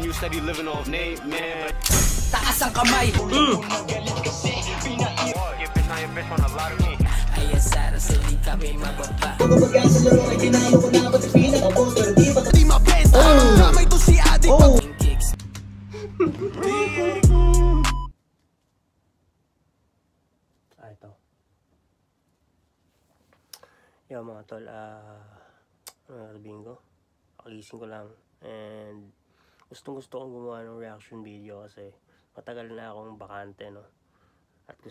you steady living off Nate, man. Taas ang kamay. Gipit na yung bitch wanna lie to me. Ay asara sa di kami mababa. Di mabenta kamay to si adik Kicks. Ito. Yo mga tol, sabihin ko, kagising ko lang and gustong kong gumawa ng reaction video kasi matagal na akong bakante, no? At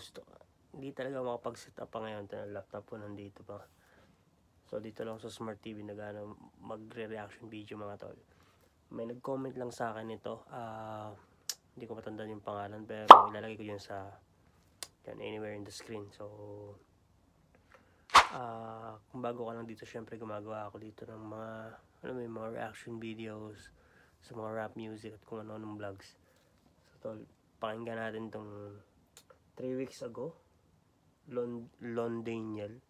hindi talaga makapag-set up pa ngayon. Yung laptop ko nandito pa. So dito lang sa Smart TV magre-reaction video mga tol. May nag-comment lang sa akin ito. Hindi ko matandaan yung pangalan pero ilalagay ko dyan anywhere in the screen. So kung bago ka lang dito, syempre gumagawa ako dito ng mga reaction videos sa mga rap music at kung ano-anong vlogs. So tol, pakinggan natin tong 3 weeks ago, Lon Daniel.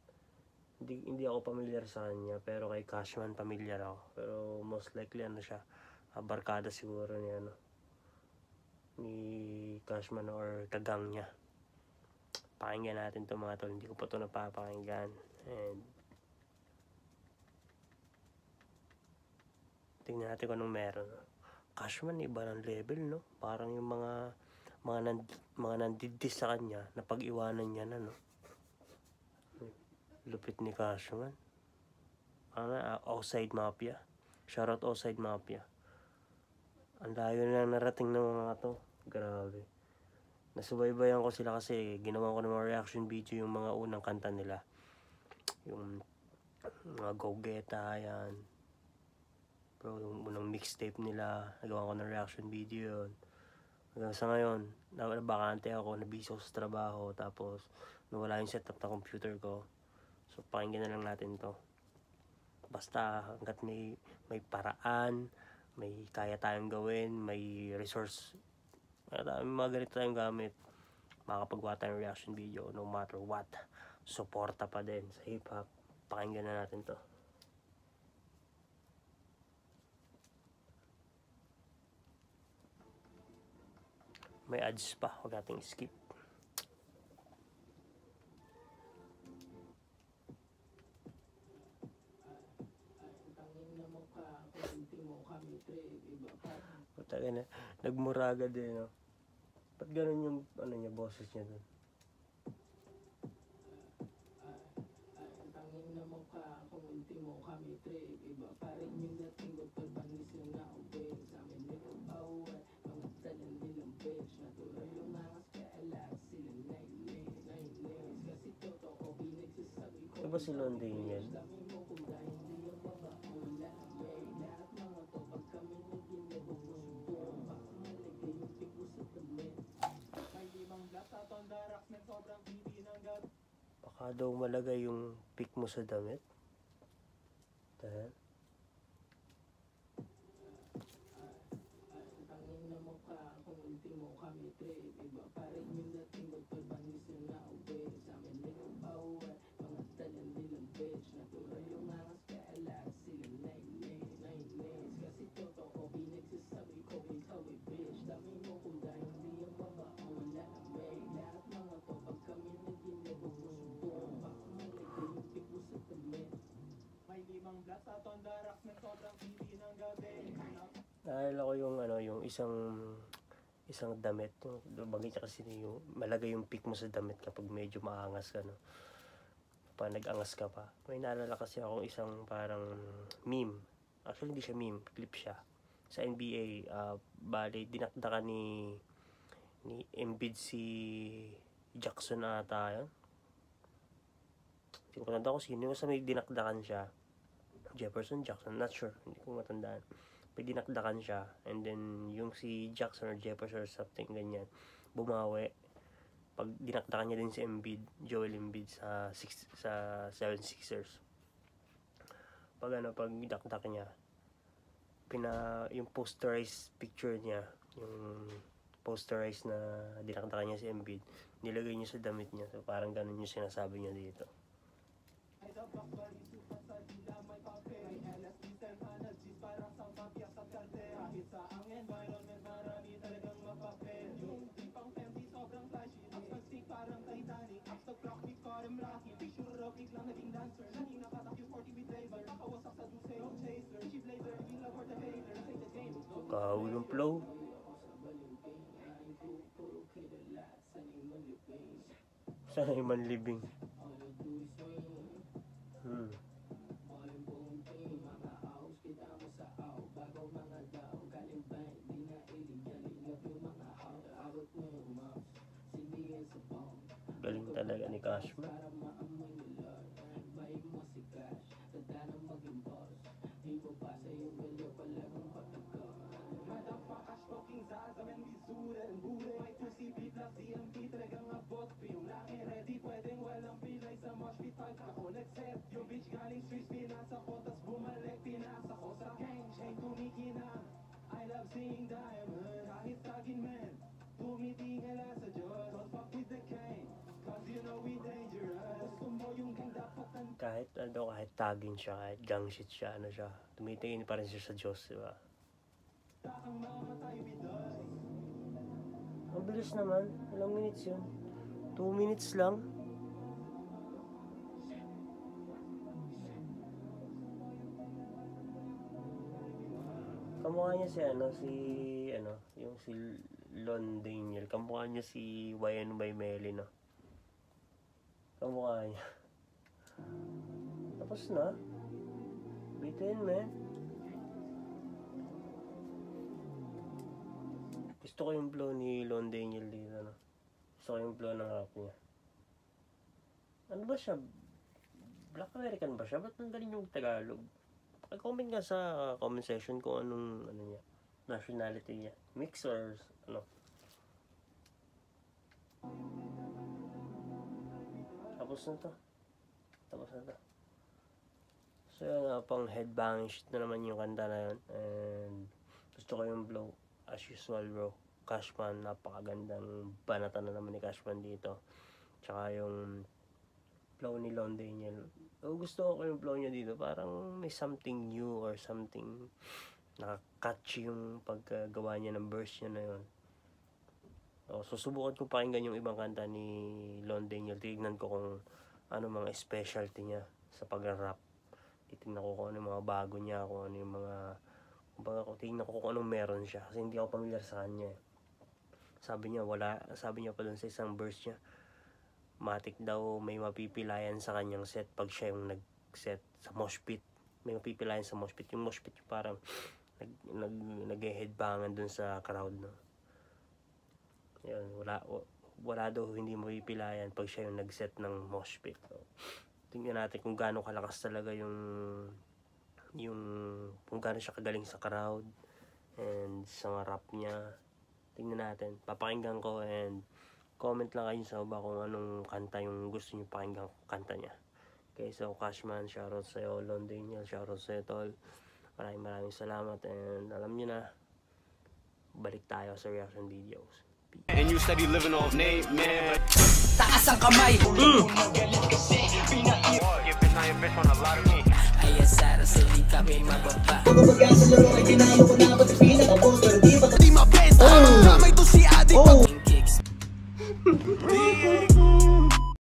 Hindi ako familiar sa kanya, pero kay Cashman familiar ako. Pero most likely siya, barkada siguro niya, ni Cashman or tagang niya. Pakinggan natin to mga tol, hindi ko pa to napapakinggan. And tingnan natin kung anong meron. Cashman iba ng level, no? Parang yung mga nandidis sa kanya na pag-iwanan niya na, no? Lupit ni Cashman. Outside Mafia. Shoutout Outside Mafia. Ang layo na narating ng mga to. Grabe. Nasubaybayan ko sila kasi ginawa ko ng mga reaction video yung mga unang kanta nila. Yung mga Go-Geta, yan. Bro, yung unang mixtape nila, nagawa ko ng reaction video yun. Hanggang sa ngayon, nabakante ako, nabisi ako sa trabaho, tapos nawala yung setup na computer ko. So, pakinggan na lang natin to. Basta, hanggat may paraan, may kaya tayong gawin, may resource, may mga ganito tayong gamit, makakapagawa tayong reaction video, no matter what. Suporta pa din sa hip-hop. Pakinggan na natin to. May ads pa, huwag nating skip. Putang ina, nagmuraga din, no? Ba't ganun yung boses niya dun? Ito ba si Lon Daniel? Baka daw malagay yung pic mo sa damit. Dahil naalala ko yung isang damit, bagay niya kasi yung malagay yung pic mo sa damit kapag medyo maangas ka, no? Pa nag-angas ka pa. May naalala kasi ako isang parang meme. Actually hindi siya meme, clip siya. Sa NBA, bali dinakdakan ni Embiid si Jackson ata yun. Hindi ko matanda ko sino. Basta may dinakdakan siya. Jefferson, Jackson, not sure. Hindi ko matandaan. May dinakdakan siya. And then, yung si Jackson or Jefferson or something ganyan, bumawi. Pag dinakdakan niya din si Embiid, Joel Embiid sa 76ers. Pag dinakdak niya, yung posterized picture niya, yung posterized na dinakdakan niya si Embiid, nilagay niya sa damit niya. So, parang ganun yung sinasabi niya dito. Kahulong flow. Sana'y manlibing. Galing talaga ni Cashman. Kahit tagin siya, kahit gang shit siya, ano siya, tumitingin pa rin siya sa Diyos, di ba? Ang bilis naman, ilang minutes yun? 2 minutes lang. Kamukha niya yung si Lon Daniel. Kamukha niya si YNY Melly, no? Kamukha niya. Tapos na. Bitin, man. Gusto ko yung flow ni Lon Daniel dito, no? Gusto ko yung flow ng rap niya. Ano ba siya? Black American ba siya? Ba't ang galing yung Tagalog? Pag-comment nga sa comment section kung anong niya, nationality niya. Mix or ano. Tapos na to. So yun, pang headbanging shit na naman yung kanta na yun. And gusto ko yung flow. As usual, bro. Cashman, napakagandang banata na naman ni Cashman dito. Tsaka yung flow ni Lon Daniel. Gusto ko yung flow niya dito. Parang may something new or something nakaka-catchy yung paggawa niya ng verse niya na yun. So susubukan ko pakinggan yung ibang kanta ni Lon Daniel. Tignan ko kung ano mga specialty niya sa pag-rap. Titignan ko kung ano yung mga bago niya, kung ano yung mga tingnan ko kung anong meron siya kasi hindi ako pamilyar sa kanya. Sabi niya pa dun sa isang verse niya, matik daw may mapipilayan sa kanyang set pag siya yung nag-set sa mosh pit. May mapipilayan sa mosh pit. Yung mosh pit yung parang nag-headbangan dun sa crowd, no? Yan, wala daw hindi mapipilayan pag siya yung nag-set ng mosh pit. So, tingnan natin kung gaano kalakas talaga yung kung gaano siya kagaling sa crowd and sa rap niya. Tingnan natin, papakinggan ko and comment lang kayo sa baba kung anong kanta yung gusto niyo pakinggan kanta niya. Okay, so Cashman, shoutout sa'yo. Lon Daniel, shoutout sa'yo, tol. Maraming salamat and alam niyo na, balik tayo sa reaction videos. And you steady living off name, man. Taas ang kamay. You've been on your bitch on a lot of me. Ay asara sa di kami mababa. Pagpapagyan sa laro ay tinalo ko na